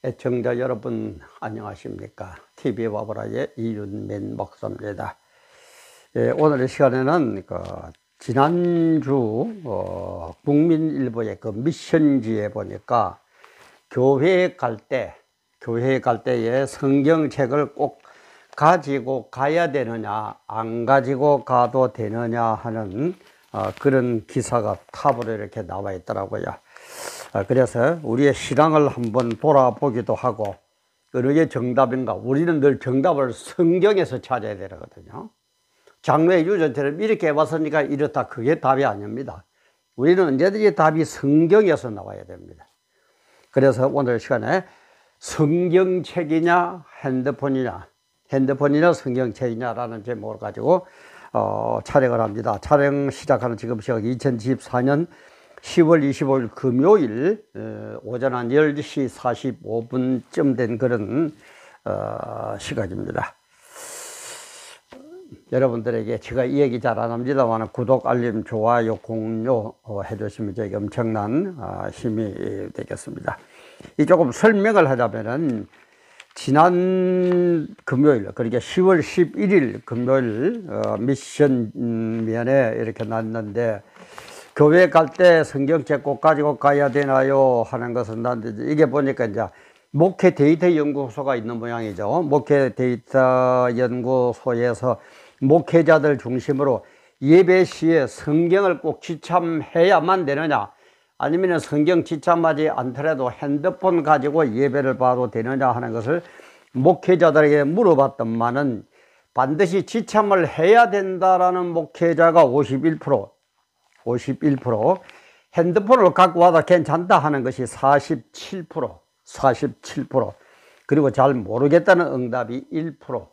애청자 여러분 안녕하십니까? TV 와보라의 이윤민 목사입니다. 오늘의 시간에는 지난주 국민일보의 미션지에 보니까 교회에 갈 때에 성경책을 꼭 가지고 가야 되느냐 안 가지고 가도 되느냐 하는 그런 기사가 탑으로 이렇게 나와 있더라고요. 그래서 우리의 신앙을 한번 돌아보기도 하고 어느 게 정답인가. 우리는 늘 정답을 성경에서 찾아야 되거든요. 장로의 유전처럼 이렇게 해봤으니까 이렇다, 그게 답이 아닙니다. 우리는 언제든지 답이 성경에서 나와야 됩니다. 그래서 오늘 시간에 성경책이냐 핸드폰이냐 성경책이냐라는 제목을 가지고 촬영을 합니다. 촬영 시작하는 지금 시각 2024년 10월 25일 금요일 오전 한 10시 45분쯤 된 그런 시각입니다. 여러분들에게 제가 이 얘기 잘 안 합니다만 구독, 알림, 좋아요, 공유 해주시면 저에게 엄청난 힘이 되겠습니다. 이 조금 설명을 하자면은 지난 금요일, 그러니까 10월 11일 금요일 미션 면에 이렇게 났는데, 교회 갈 때 성경책 꼭 가지고 가야 되나요? 하는 것은 난데, 이게 보니까 이제 목회 데이터 연구소가 있는 모양이죠. 목회 데이터 연구소에서 목회자들 중심으로 예배 시에 성경을 꼭 지참해야만 되느냐, 아니면 성경 지참하지 않더라도 핸드폰 가지고 예배를 봐도 되느냐 하는 것을 목회자들에게 물어봤더만은 반드시 지참을 해야 된다라는 목회자가 51%, 핸드폰을 갖고 와도 괜찮다 하는 것이 47%, 그리고 잘 모르겠다는 응답이 1%,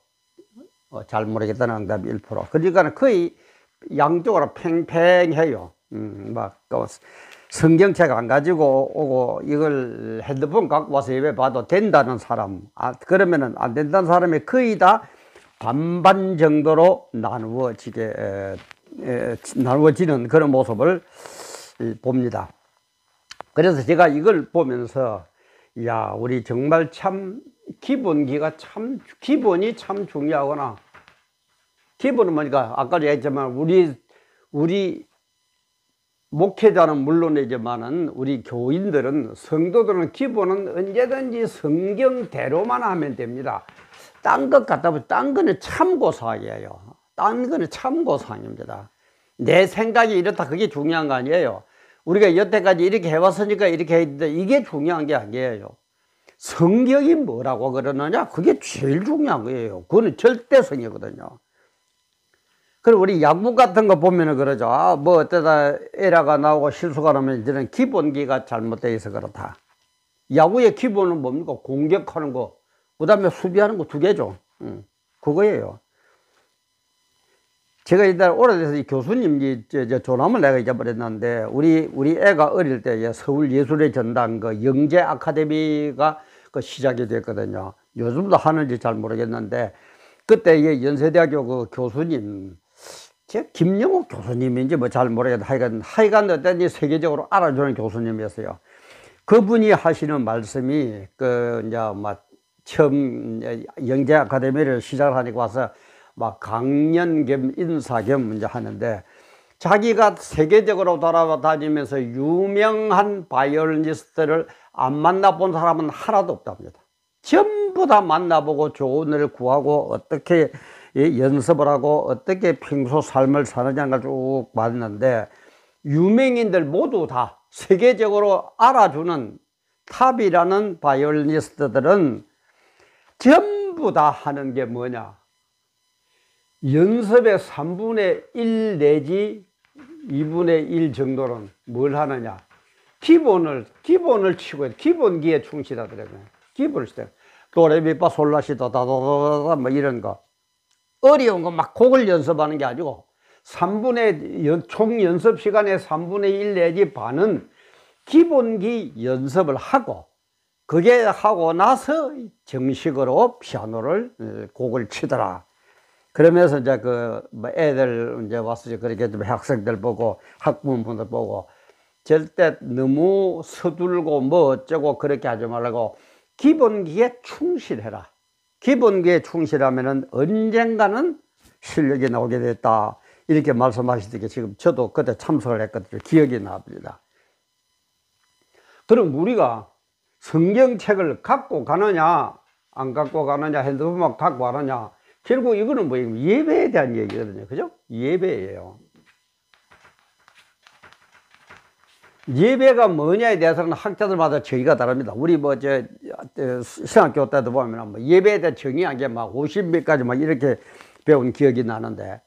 잘 모르겠다는 응답이 1%. 그러니까 거의 양쪽으로 팽팽해요. 성경책 안 가지고 오고 이걸 핸드폰 갖고 와서 예배 봐도 된다는 사람, 그러면은 안 된다는 사람이 거의 다 반반 정도로 나누어지는 그런 모습을 봅니다. 그래서 제가 이걸 보면서, 야, 우리 정말 참 기본이 참 중요하구나. 기본은 뭐니까 아까도 얘기했지만 우리 목회자는 물론이지만은 우리 교인들은, 성도들은 기본은 언제든지 성경대로만 하면 됩니다. 딴 것 갖다 보면 딴 거는 참고사항이에요. 딴 거는 참고사항입니다. 내 생각이 이렇다, 그게 중요한 거 아니에요. 우리가 여태까지 이렇게 해왔으니까 이렇게 했는데 이게 중요한 게 아니에요. 성경이 뭐라고 그러느냐, 그게 제일 중요한 거예요. 그거는 절대성이거든요. 그리고 우리 야구 같은 거 보면은 그러죠. 뭐 어쩌다 에러가 나오고 실수가 나면 이제는 기본기가 잘못되어 있어 그렇다. 야구의 기본은 뭡니까? 공격하는 거, 그 다음에 수비하는 거 두 개죠. 그거예요. 제가 일단 오래돼서 이 교수님 조남을 내가 잊어버렸는데, 우리 애가 어릴 때 서울 예술의 전당 영재 아카데미가 시작이 됐거든요. 요즘도 하는지 잘 모르겠는데, 그때 연세대학교 교수님, 김영욱 교수님인지 뭐 잘 모르겠는데 하여간 어떤 세계적으로 알아주는 교수님이었어요. 그분이 하시는 말씀이 이제 처음 영재 아카데미를 시작하니까 와서 강연 겸 인사 겸 이제 하는데, 자기가 세계적으로 돌아다니면서 유명한 바이올리니스트를 안 만나본 사람은 하나도 없답니다. 전부 다 만나보고 조언을 구하고 어떻게 연습을 하고 어떻게 평소 삶을 사느냐를 쭉 봤는데, 유명인들 모두 다 세계적으로 알아주는 탑이라는 바이올리니스트들은 전부 다 하는 게 뭐냐, 연습의 3분의 1 내지 2분의 1 정도는 뭘 하느냐, 기본을 치고 기본기에 충실하더라고요. 기본을 치고 도레미파 솔라시도 다다다다 뭐 이런 거 어려운 거 막 곡을 연습하는 게 아니고 총 연습 시간의 3분의 1 내지 반은 기본기 연습을 하고, 그게 하고 나서 정식으로 피아노를 곡을 치더라. 그러면서 이제 애들 이제 와서 그렇게 좀 학생들 보고 학부모분들 보고 절대 너무 서둘고 뭐 어쩌고 그렇게 하지 말라고, 기본기에 충실해라. 기본기에 충실하면은 언젠가는 실력이 나오게 됐다. 이렇게 말씀하시던 게 지금 저도 그때 참석을 했거든요. 기억이 납니다. 그럼 우리가 성경책을 갖고 가느냐, 안 갖고 가느냐, 핸드폰만 갖고 가느냐, 결국 이거는 뭐예요? 예배에 대한 얘기거든요. 그죠? 예배예요. 예배가 뭐냐에 대해서는 학자들마다 정의가 다릅니다. 우리 신학교 때도 보면 뭐 예배에 대한 정의한 게 막 50몇 가지 막 이렇게 배운 기억이 나는데,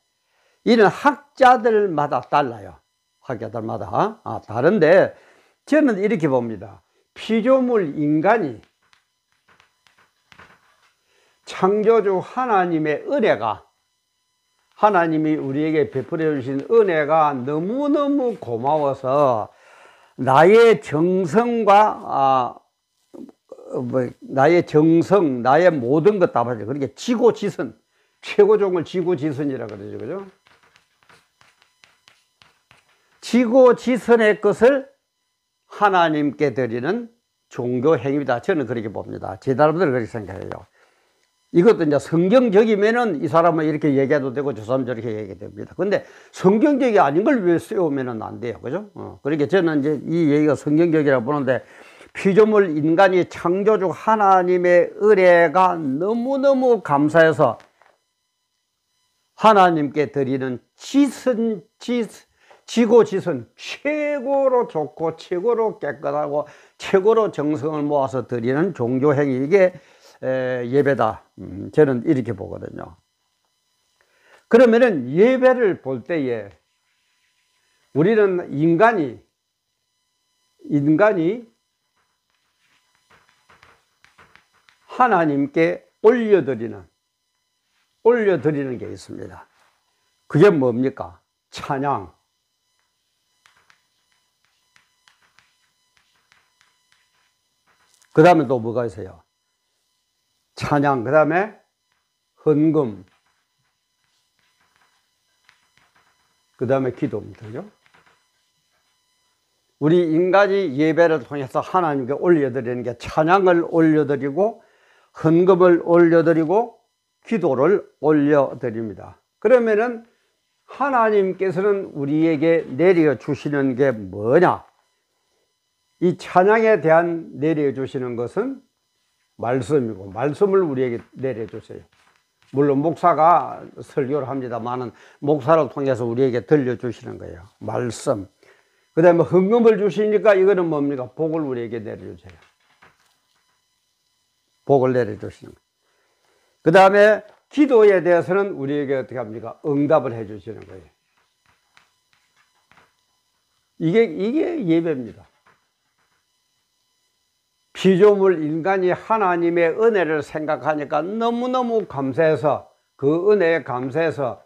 이런 학자들마다 달라요. 학자들마다. 다른데, 저는 이렇게 봅니다. 피조물 인간이 창조주 하나님의 은혜가, 하나님이 우리에게 베풀어 주신 은혜가 너무너무 고마워서 나의 정성과 나의 정성, 나의 모든 것 다 봐요. 그러니까 지고지선, 최고종을 지고지선이라 그러죠. 그죠? 지고지선의 것을 하나님께 드리는 종교 행위다. 저는 그렇게 봅니다. 제 사람들은 그렇게 생각해요. 이것도 이제 성경적이면은 이 사람은 이렇게 얘기해도 되고 저 사람은 저렇게 얘기해도 됩니다. 근데 성경적이 아닌 걸 왜 세우면은 안 돼요. 그죠? 그러니까 저는 이제 이 얘기가 성경적이라고 보는데, 피조물 인간이 창조주 하나님의 은혜가 너무너무 감사해서 하나님께 드리는 지고지선, 최고로 좋고 최고로 깨끗하고 최고로 정성을 모아서 드리는 종교행위, 이게 예배다. 저는 이렇게 보거든요. 그러면은 예배를 볼 때에 우리는 인간이 하나님께 올려드리는 게 있습니다. 그게 뭡니까? 찬양. 그 다음에 또 뭐가 있어요? 찬양, 그 다음에 헌금, 그 다음에 기도입니다. 그죠? 우리 인간이 예배를 통해서 하나님께 올려드리는 게 찬양을 올려드리고, 헌금을 올려드리고, 기도를 올려드립니다. 그러면은 하나님께서는 우리에게 내려주시는 게 뭐냐? 이 찬양에 대한 내려주시는 것은 말씀이고, 말씀을 우리에게 내려주세요. 물론 목사가 설교를 합니다만은 목사를 통해서 우리에게 들려주시는 거예요. 말씀. 그 다음에 헌금을 주시니까 이거는 뭡니까? 복을 우리에게 내려주세요. 복을 내려주시는 거예요. 그 다음에 기도에 대해서는 우리에게 어떻게 합니까? 응답을 해주시는 거예요. 이게 예배입니다. 피조물 인간이 하나님의 은혜를 생각하니까 너무너무 감사해서, 그 은혜에 감사해서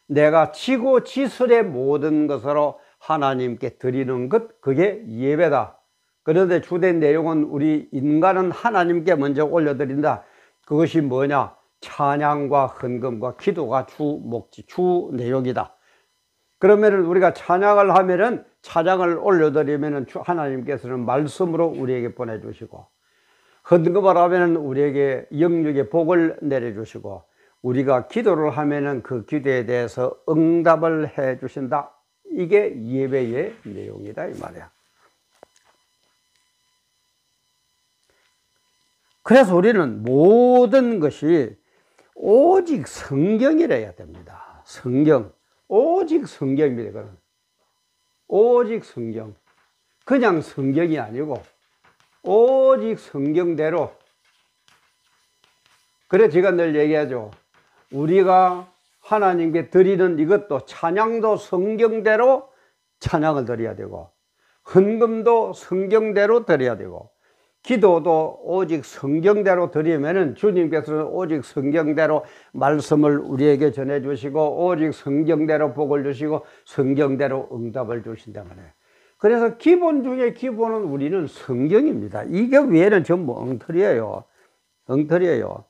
내가 지고지선의 모든 것으로 하나님께 드리는 것, 그게 예배다. 그런데 주된 내용은 우리 인간은 하나님께 먼저 올려드린다. 그것이 뭐냐? 찬양과 헌금과 기도가 주 내용이다. 그러면은 우리가 찬양을 하면은, 찬양을 올려드리면은 하나님께서는 말씀으로 우리에게 보내주시고, 헌금을 하면은 우리에게 영육의 복을 내려주시고, 우리가 기도를 하면은 그 기도에 대해서 응답을 해 주신다. 이게 예배의 내용이다, 이 말이야. 그래서 우리는 모든 것이 오직 성경이라 해야 됩니다. 성경. 오직 성경입니다. 그건. 오직 성경. 그냥 성경이 아니고 오직 성경대로. 그래 제가 늘 얘기하죠. 우리가 하나님께 드리는 이것도, 찬양도 성경대로 찬양을 드려야 되고, 헌금도 성경대로 드려야 되고, 기도도 오직 성경대로 드리면은 주님께서는 오직 성경대로 말씀을 우리에게 전해주시고, 오직 성경대로 복을 주시고, 성경대로 응답을 주신단 말이에요. 그래서 기본 중에 기본은 우리는 성경입니다. 이게 외에는 전부 엉터리예요. 엉터리예요.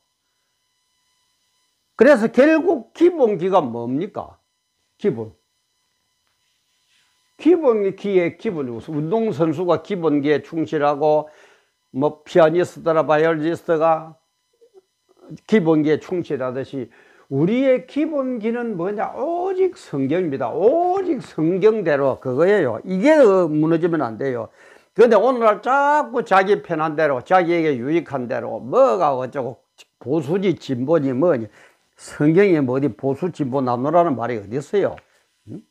그래서 결국 기본기가 뭡니까? 기본기의 기본이고, 운동선수가 기본기에 충실하고, 뭐 피아니스트나 바이올리니스트가 기본기에 충실하듯이 우리의 기본기는 뭐냐? 오직 성경입니다. 오직 성경대로 그거예요. 이게 무너지면 안 돼요. 그런데 오늘날 자꾸 자기 편한 대로, 자기에게 유익한 대로 뭐가 어쩌고 보수지 진보니 뭐니, 성경에 뭐 어디 보수 진보 나누라는 말이 어디 있어요? 응?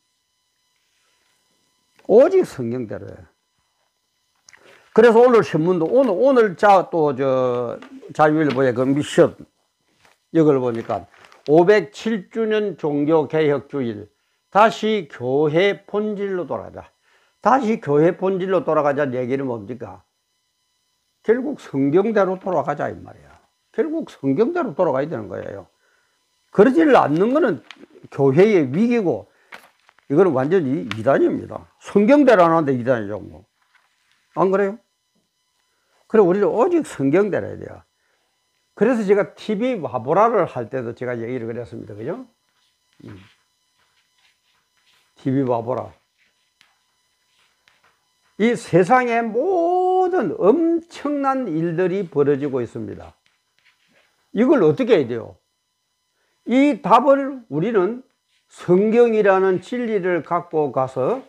오직 성경대로예요. 그래서 오늘 신문도 오늘 자유일보의 그 미션 이걸 보니까 507주년 종교개혁주일, 다시 교회 본질로 돌아가자. 다시 교회 본질로 돌아가자는 얘기는 뭡니까? 결국 성경대로 돌아가자 이 말이야. 결국 성경대로 돌아가야 되는 거예요. 그러지를 않는 거는 교회의 위기고, 이거는 완전히 이단입니다. 성경대로 안 하는데 이단이죠 뭐. 안 그래요? 그래, 우리는 오직 성경대로 해야 돼요. 그래서 제가 TV 와보라를 할 때도 제가 얘기를 그랬습니다. 그죠? TV 와보라. 이 세상의 모든 엄청난 일들이 벌어지고 있습니다. 이걸 어떻게 해야 돼요? 이 답을 우리는 성경이라는 진리를 갖고 가서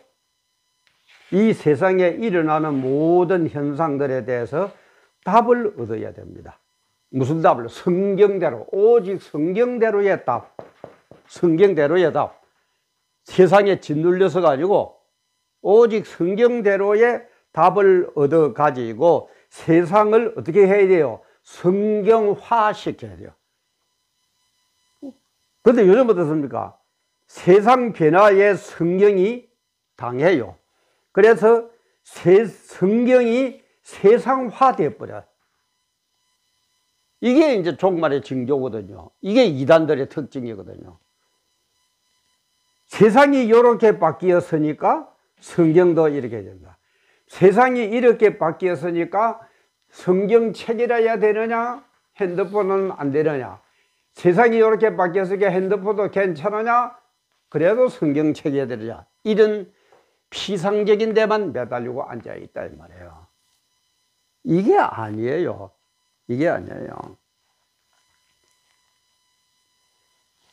이 세상에 일어나는 모든 현상들에 대해서 답을 얻어야 됩니다. 무슨 답을? 성경대로, 오직 성경대로의 답. 성경대로의 답. 세상에 짓눌려서 가지고 오직 성경대로의 답을 얻어 가지고 세상을 어떻게 해야 돼요? 성경화 시켜야 돼요. 그런데 요즘 어떻습니까? 세상 변화에 성경이 당해요. 그래서 성경이 세상화 되어버려요. 이게 이제 종말의 징조거든요. 이게 이단들의 특징이거든요. 세상이 이렇게 바뀌었으니까 성경도 이렇게 된다. 세상이 이렇게 바뀌었으니까 성경책이라야 되느냐, 핸드폰은 안 되느냐. 세상이 이렇게 바뀌었으니까 핸드폰도 괜찮으냐, 그래도 성경책이어야 되느냐. 이런 피상적인 데만 매달리고 앉아있다 이 말이에요. 이게 아니에요. 이게 아니에요.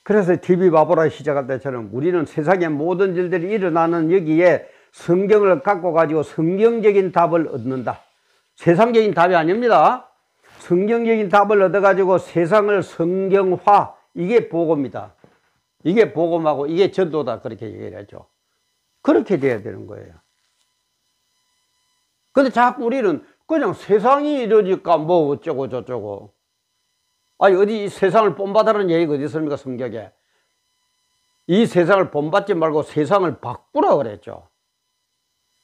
그래서 TV 바보라 시작할 때처럼 우리는 세상의 모든 일들이 일어나는 여기에 성경을 갖고 가지고 성경적인 답을 얻는다. 세상적인 답이 아닙니다. 성경적인 답을 얻어가지고 세상을 성경화, 이게 복음이다. 이게 복음하고 이게 전도다. 그렇게 얘기를 하죠. 그렇게 돼야 되는 거예요. 근데 자꾸 우리는 그냥 세상이 이러니까 뭐 어쩌고 저쩌고. 아니, 어디 세상을 본받으라는 얘기가 어디 있습니까, 성경에? 이 세상을 본받지 말고 세상을 바꾸라 그랬죠.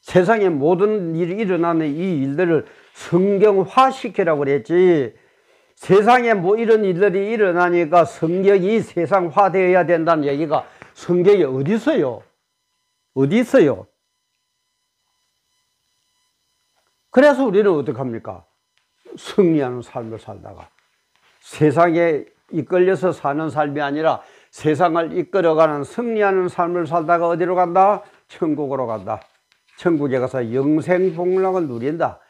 세상에 모든 일이 일어나는 이 일들을 성경화시키라고 그랬지. 세상에 뭐 이런 일들이 일어나니까 성경이 세상화되어야 된다는 얘기가 성경에 어디 있어요? 어디 있어요? 그래서 우리는 어떡합니까? 승리하는 삶을 살다가 세상에 이끌려서 사는 삶이 아니라 세상을 이끌어가는 승리하는 삶을 살다가 어디로 간다? 천국으로 간다. 천국에 가서 영생복락을 누린다.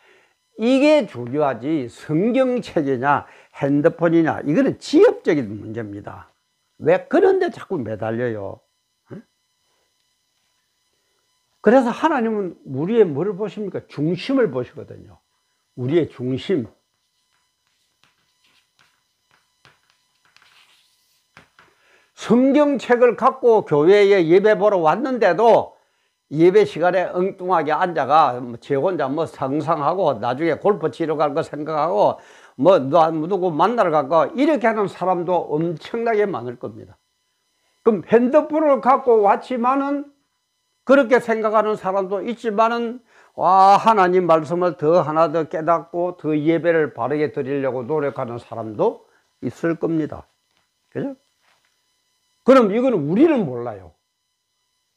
이게 중요하지 성경책이냐 핸드폰이냐 이거는 지엽적인 문제입니다. 왜 그런데 자꾸 매달려요? 그래서 하나님은 우리의 뭐를 보십니까? 중심을 보시거든요. 우리의 중심. 성경책을 갖고 교회에 예배 보러 왔는데도 예배 시간에 엉뚱하게 앉아가 제 혼자 뭐 상상하고 나중에 골프 치러 갈 거 생각하고 뭐 누구 만나러 갈까 이렇게 하는 사람도 엄청나게 많을 겁니다. 그럼 핸드폰을 갖고 왔지만은 그렇게 생각하는 사람도 있지만은 와, 하나님 말씀을 더 하나 더 깨닫고 더 예배를 바르게 드리려고 노력하는 사람도 있을 겁니다. 그죠? 그럼 이거는 우리는 몰라요.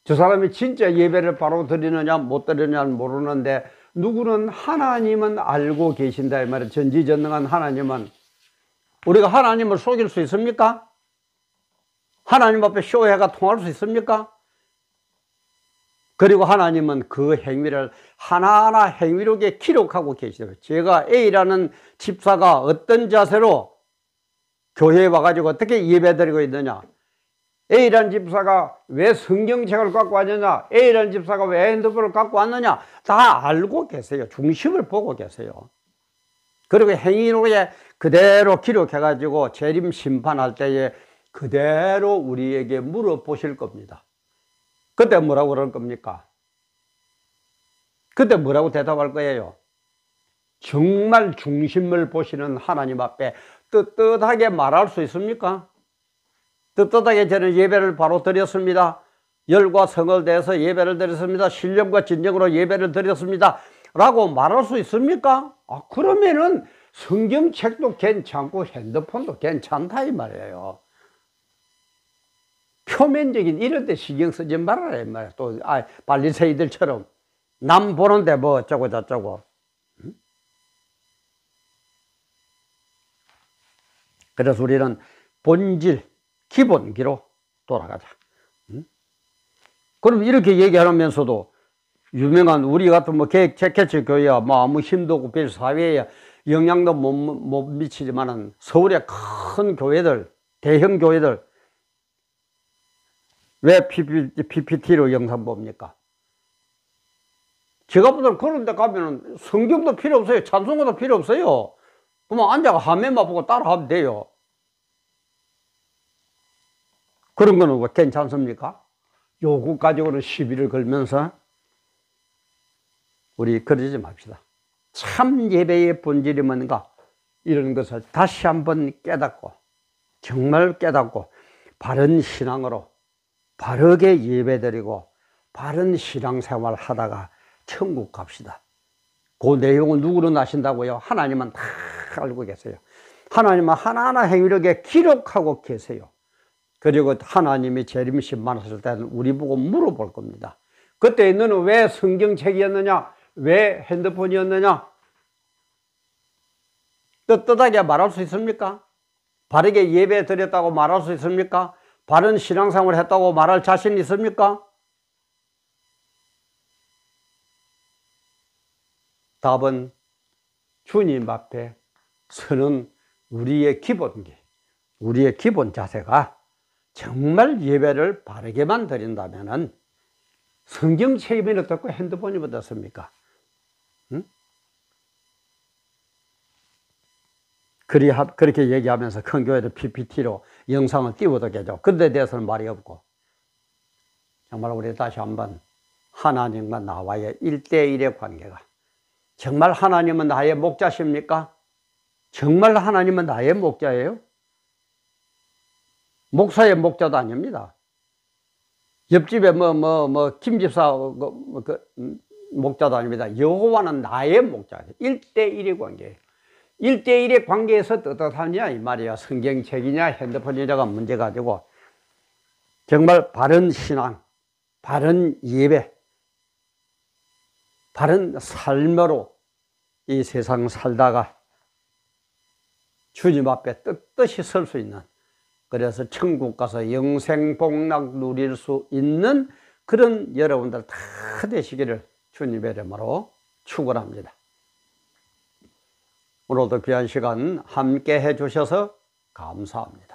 저 사람이 진짜 예배를 바로 드리느냐 못 드리느냐는 모르는데 누구는 하나님은 알고 계신다 이 말이에요. 전지전능한 하나님은. 우리가 하나님을 속일 수 있습니까? 하나님 앞에 쇼해가 통할 수 있습니까? 그리고 하나님은 그 행위를 하나하나 행위록에 기록하고 계시더라고요. 제가 A라는 집사가 어떤 자세로 교회에 와가지고 어떻게 예배드리고 있느냐, A라는 집사가 왜 성경책을 갖고 왔느냐, A라는 집사가 왜 핸드폰을 갖고 왔느냐, 다 알고 계세요. 중심을 보고 계세요. 그리고 행위록에 그대로 기록해가지고 재림 심판할 때에 그대로 우리에게 물어보실 겁니다. 그때 뭐라고 그럴 겁니까? 그때 뭐라고 대답할 거예요? 정말 중심을 보시는 하나님 앞에 떳떳하게 말할 수 있습니까? 떳떳하게 저는 예배를 바로 드렸습니다. 열과 성을 대해서 예배를 드렸습니다. 신령과 진정으로 예배를 드렸습니다. 라고 말할 수 있습니까? 그러면은 성경책도 괜찮고 핸드폰도 괜찮다 이 말이에요. 표면적인 이런 데 신경 쓰지 말아라 이 말이에요. 또 발리새이들처럼 남 보는데 뭐 어쩌고 저쩌고. 그래서 우리는 본질, 기본기로 돌아가자. 그럼 이렇게 얘기하면서도 유명한 우리 같은 뭐 개척 교회야 뭐 아무 힘도 없고 별 사회에 영향도 못 미치지만은 서울의 큰 교회들, 대형 교회들 왜 PPT로 영상 봅니까? 제가 보다 그런 데 가면은 성경도 필요 없어요. 찬송가도 필요 없어요. 그러면 앉아가 화면만 보고 따라하면 돼요. 그런 거는 뭐 괜찮습니까? 요거 가지고는 시비를 걸면서 우리 그러지 맙시다. 참 예배의 본질이 뭔가 이런 것을 다시 한번 깨닫고 정말 깨닫고 바른 신앙으로 바르게 예배드리고 바른 신앙생활 하다가 천국 갑시다. 그 내용은 누구는 아신다고요? 하나님은 다 알고 계세요. 하나님은 하나하나 행위록에 기록하고 계세요. 그리고 하나님이 재림 심판하실 때는 우리 보고 물어볼 겁니다. 그때 너는 왜 성경책이었느냐? 왜 핸드폰이었느냐? 떳떳하게 말할 수 있습니까? 바르게 예배 드렸다고 말할 수 있습니까? 바른 신앙생활을 했다고 말할 자신 있습니까? 답은 주님 앞에 서는 우리의 기본기, 우리의 기본 자세가 정말 예배를 바르게만 드린다면은 성경책이면 어떻고 핸드폰이면 어떻습니까? 응? 그렇게 얘기하면서 큰 교회도 PPT로 영상을 띄워도 되죠. 그에 대해서는 말이 없고. 정말 우리 다시 한번 하나님과 나와의 1대1의 관계가 정말 하나님은 나의 목자십니까? 정말 하나님은 나의 목자예요? 목사의 목자도 아닙니다. 옆집에 김 집사 목자도 아닙니다. 여호와는 나의 목자예요. 1대1의 관계예요. 1대1의 관계에서 떳떳하냐 이 말이야. 성경책이냐 핸드폰이냐가 문제 가지고 정말 바른 신앙, 바른 예배, 바른 삶으로 이 세상 살다가 주님 앞에 떳떳이 설 수 있는, 그래서 천국 가서 영생복락 누릴 수 있는 그런 여러분들 다 되시기를 주님의 이름으로 축원합니다. 오늘도 귀한 시간 함께 해 주셔서 감사합니다.